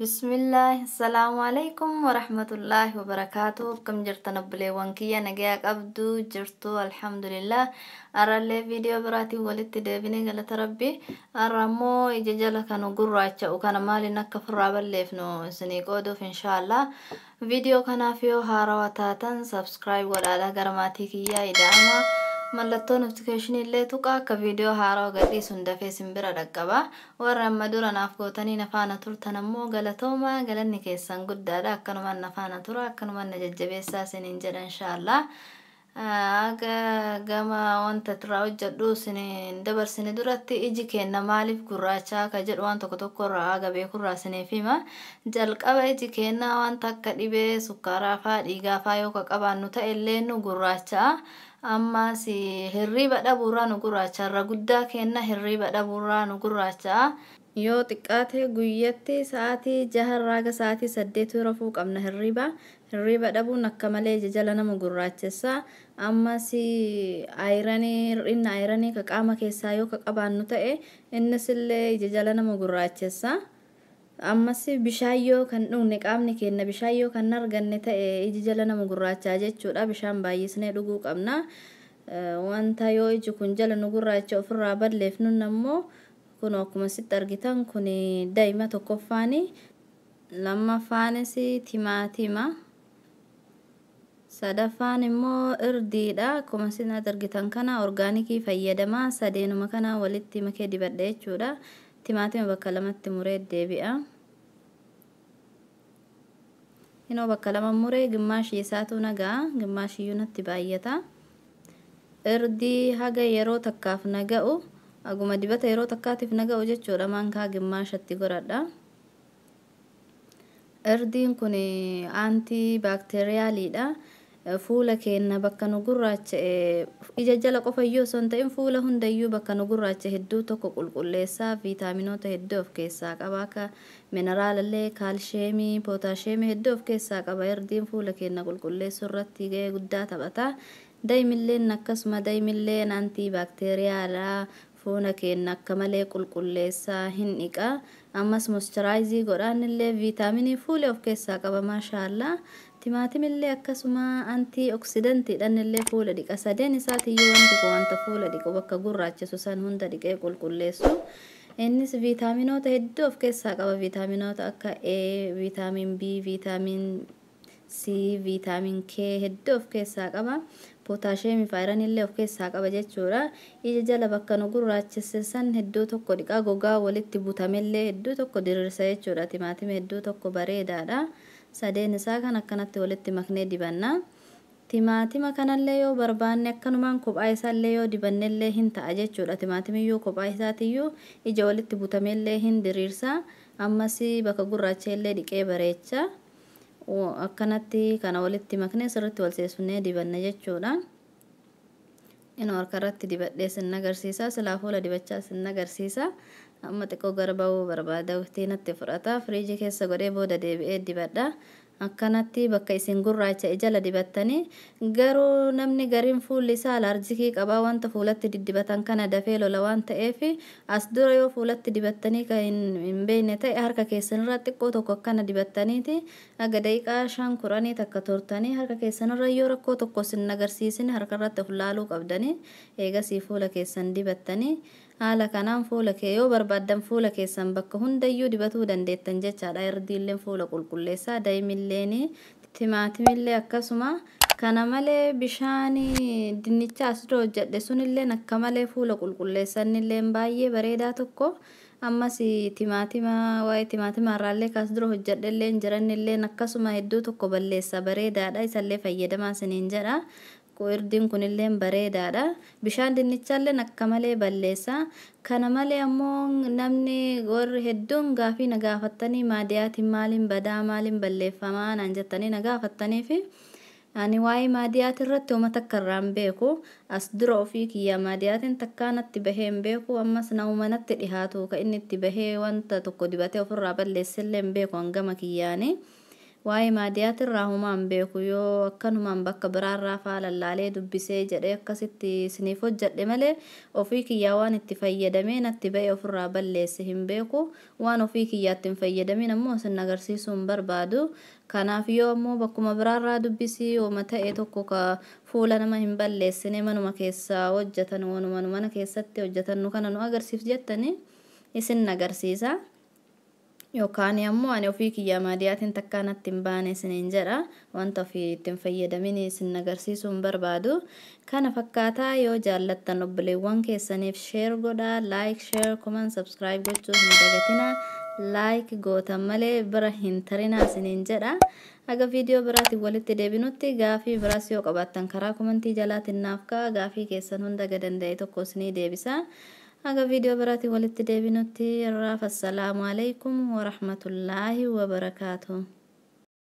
بسم الله السلام عليكم ورحمة الله وبركاته كم جرتنا بليوان كيا نجاك أبدو جرتو الحمد لله أرى اللي فيديو براتي ولدت ديبني قالت ربي أرى مو يججلك كانوا قرعة وكان مالي نكفر بالليف نو سنيقودو إن شاء الله فيديو كان فيه هارواتاتا سبسكرايب ولا قرماتي كيا إدعما mallattoo notification illee tuqaa akka viidiyoo haaraa gadhiisuun dafee simbira dhaqqaba. Warra amma dura naaf gootanii nafaana turtan ammoo galatooma galanni keessan guddaadha. Akkanumaan nafaana tura akkanumaan na jajjabeessaa isiniin jedha inshaallah. Aga gama wanta turaa hojjedhu isiniin dabarsine duratti iji keenna maaliif gurraacha akka jedhu waan tokko tokko irraa aga beekurraa isiniif hima. Jalqaba iji keenna wanta akka dhibee sukkaaraa fa'aa dhiigaa fa'aa yoo qabaannu ta'e illee nu gurraacha. Amma si hirriba dhabuurraa nu gurraacha irra guddaa kenna hirriba dhabuurraa nu gurraacha yoo xiqqaate guyyatti sa'aatii 6 irraa sa'aatii 8 rafuu qabna hirriba dhabuun akka malee jala nama gurraachessa. Amma si ayiranii ka qaama keessaa yoo qabaannu ta'e innis illee jala nama gurraachessa. Amma si bishaayyoo kan dhugne qaamni keenya bishaayyoo kan arganne ta'e iji jala nama gurraachaa jechuudha. Bishaan baay'isnee dhuguu qabna. Wanta yoo iji kun jala nu gurraacha ofirraa balleefnu ammoo kun akkuma sitti argitan kun daa'ima tokkoffaani, lammaffaanis timaatima, sadaffaan immoo irdiidha. Akkuma sitti argitan kana orgaanikii fayyadama. Sadeenuma kana walitti makee dibadhe jechuudha. Timaatima bakka lamatti muree deebi'a. Inoo bakka lama muree gimmaashii isaatu nagaa, gimmaashiyyuu natti baay'ata. Irdii haga yeroo takkaaf naga'u, aguma dibata yeroo takkaatiif naga'u jechuudha. Maankaa gimmaashatti godhadha. Irdiin kun antii baakteeriyaaliidha. Fuula keenya bakka nu gurraacha ija jala qofa iyyuu osoo hin ta'in fuula hundayyuu bakka nu gurraacha hedduu tokko qulqulleessaa. Viitaaminoota hedduu of keessaa qaba. Akka mineraalallee, kaalsheemii, pootaasheemii hedduu of keessaa qaba. Irdiin fuula keenya qulqulleessuu irratti gahee guddaa taphata. Daa'imilleen akkasuma daa'imilleen antii baakteeriyaadha. Fuula keenya akka malee qulqulleessaa hin dhiqa. Ammas moisturaayizii godhaan illee viitaaminii fuula of keessaa qaba maashaallah. Timaatimillee akkasuma antii oksidantiidhaan illee fuula dhiqa. Sadeen isaatiiyyuu wanta fuula dhiqu bakka gurraachisu san hunda dhiqee qulqulleessu. Innis viitaaminoota hedduu of keessaa qaba. Viitaaminoota akka A, viitaamin B, viitaamin C, viitaamin K hedduu of keessaa qaba. Pootaasheemii fi ayiranii illee of keessaa qaba jechuudha. Ija jala bakka nu gurraachise san hedduu tokko dhiqaa. Gogaa walitti butamellee hedduu tokko diriirsa jechuudha. Timaatima hedduu tokko bareedaadha. Sadeen isaa kan akkanatti walitti maknee dibanna. Timaatima kanallee yoo barbaanne akkanumaan kophaa isaallee yoo dibannellee hin ta'a jechuudha. Timaatimiyyuu kophaa isaatiyyuu ija walitti butamellee hin diriirsa. Ammas bakka gurraacheellee dhiqee bareecha. Akkanatti kana walitti maknee sirriitti wal seessunnee dibanna jechuudha. Inoo harkarratti dibadhee sin agarsiisa. Silaa fuula dibachaa sin agarsiisa. Amma xiqqoo gara ba'uu barbaada. Waqtii natti fudhata. Firiijii keessa godhee booda deebi'ee dibadha. Akkanatti bakka isin gurraacha jala dibattanii garuu namni gariin fuulli isaa alarjikii qabaa wanta fuulatti diddibatan kana dafee lola waan ta'eef as dura yoo fuulatti dibattanii kan hin beekne ta'e harka keessanirra xiqqoo tokko akkana dibattaniiti aga daqiiqaa 5 takka turtanii harka keessanirra yoo rakkoo tokko sin agarsiisin harkarratti of laaluu qabdanii eegasii fuula keessan dibattanii haala kanaan fuula kee yoo barbaadan fuula keessan bakka hundayyuu dibatuu dandeettan jechaadha. Irdiilleen fuula qulqulleessaa, daa'imilleen, timaatimillee akkasuma. Kana malee bishaanii dinnicha as dura hojjedhe sunillee akka malee fuula qulqulleessanillee baay'ee bareedaa tokko. Ammas waa'ee timaatima irraallee as dura hojjedhellee jiranillee akkasuma hedduu tokko balleessa bareedaadha. Isallee fayyadamaa isiniin jedha. Irdiin kunillee bareedaadha. Bishaan dinnichaallee akka malee balleessa. Kana malee ammoo namni warri hedduun gaafii na gaafattanii maadiyaatiin maaliin badaa maaliin balleeffamaa naan jettanii na gaafattaniif ani waa'ee maadiyaati irratti uummata akka irraan beeku as dura ofii kiyya maadiyaatiin takkaanatti bahee hin beeku. Ammas naumanatti dhihaatu ka inni itti bahee wanta tokko dibatee ofirraa balleessillee hin beeku hangama kiyyaani. waa'ee maadiyaatirraa humaan beeku yoo akkanumaan bakka biraarraa faa lallaalee dubbisee jedhee akkasitti isiniif hojjedhe malee ofii kiyyaa waan itti fayyadamee natti ba'e ofirraa balleesse hin beeku. Waan ofii kiyyaatti hin fayyadamin ammoo isin agarsiisuu hin barbaadu. Kanaaf yoo ammoo bakkuma biraarraa dubbisii yooma ta'e tokko ka fuula nama hin balleessine manuma keessaa hojjetan waanuma mana keessatti hojjetan nu kana nu agarsiif jettanii isin agarsiisa. Yookaan ammoo ani ofii kiyyaa maadiyaatiin takkaa natti hin baane isiniin jedha. Wanta ofii ittiin fayyadamin isin agarsiisuu hin barbaadu. Kana fakkaataa yoo jaallattan obboleewwan keessaniif share godhaa, like, share, comment, subscribe gochuu hin dagatina. Like gootan malee bira hin tarinaa isiniin jedha. Aga viidiyoo biraatiin walitti deebinutti gaafii biraas yoo qabaattan karaa komentii jalaatiin naaf ka'a. Gaafii keessan hunda danda'e tokko isinii deebisa. Aga viidiyoo biraatiin walitti deebinutti irraa assalaamu alaykum wa rahmatullaahi wa barakaatuh.